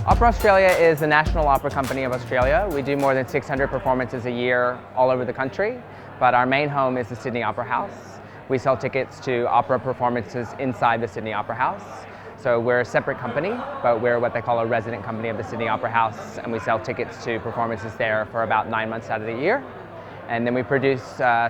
Opera Australia is the national opera company of Australia. We do more than 600 performances a year all over the country, but our main home is the Sydney Opera House. We sell tickets to opera performances inside the Sydney Opera House. So we're a separate company, but we're what they call a resident company of the Sydney Opera House, and we sell tickets to performances there for about 9 months out of the year. And then we produce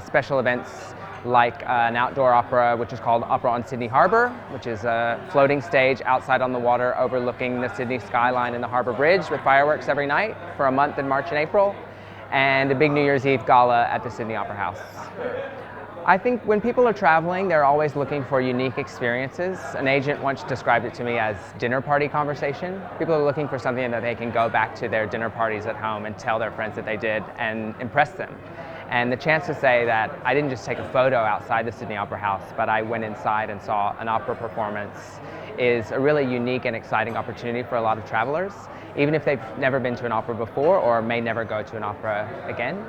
special events like an outdoor opera, which is called Opera on Sydney Harbour, which is a floating stage outside on the water overlooking the Sydney skyline and the Harbour Bridge with fireworks every night for a month in March and April, and a big New Year's Eve gala at the Sydney Opera House. I think when people are traveling, they're always looking for unique experiences. An agent once described it to me as dinner party conversation. People are looking for something that they can go back to their dinner parties at home and tell their friends that they did and impress them. And the chance to say that I didn't just take a photo outside the Sydney Opera House, but I went inside and saw an opera performance is a really unique and exciting opportunity for a lot of travelers, even if they've never been to an opera before or may never go to an opera again.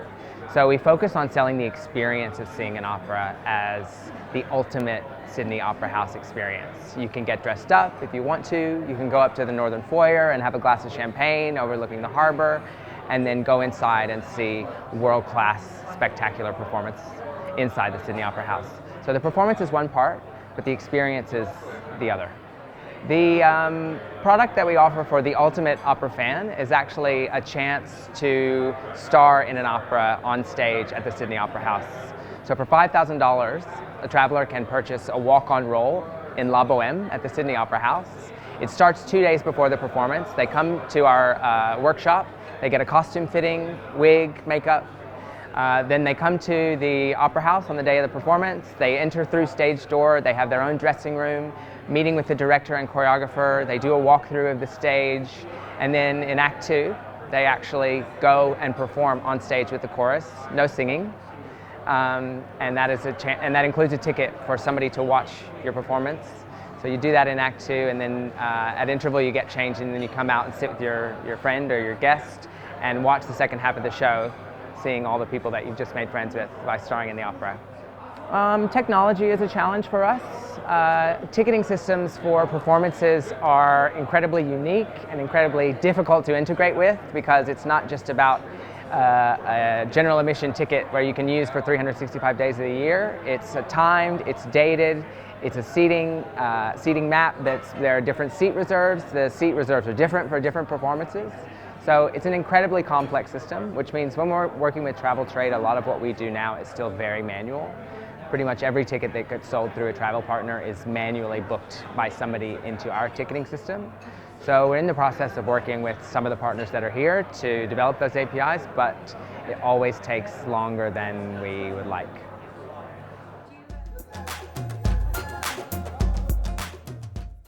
So we focus on selling the experience of seeing an opera as the ultimate Sydney Opera House experience. You can get dressed up if you want to, you can go up to the northern foyer and have a glass of champagne overlooking the harbour, and then go inside and see world-class, spectacular performance inside the Sydney Opera House. So the performance is one part, but the experience is the other. The product that we offer for the ultimate opera fan is actually a chance to star in an opera on stage at the Sydney Opera House. So for $5,000, a traveler can purchase a walk-on role in La Boheme at the Sydney Opera House. It starts 2 days before the performance. They come to our workshop, they get a costume fitting, wig, makeup. Then they come to the Opera House on the day of the performance. They enter through stage door, they have their own dressing room, meeting with the director and choreographer. They do a walkthrough of the stage, and then in Act 2, they actually go and perform on stage with the chorus, no singing. And that includes a ticket for somebody to watch your performance. So you do that in Act 2, and then at interval you get changed, and then you come out and sit with your friend or your guest and watch the second half of the show, seeing all the people that you've just made friends with by starring in the opera. Technology is a challenge for us. Ticketing systems for performances are incredibly unique and incredibly difficult to integrate with, because it's not just about a general admission ticket where you can use for 365 days of the year. It's timed, it's dated, it's a seating map. There are different seat reserves. The seat reserves are different for different performances. So it's an incredibly complex system, which means when we're working with travel trade, a lot of what we do now is still very manual. Pretty much every ticket that gets sold through a travel partner is manually booked by somebody into our ticketing system. So we're in the process of working with some of the partners that are here to develop those APIs, but it always takes longer than we would like.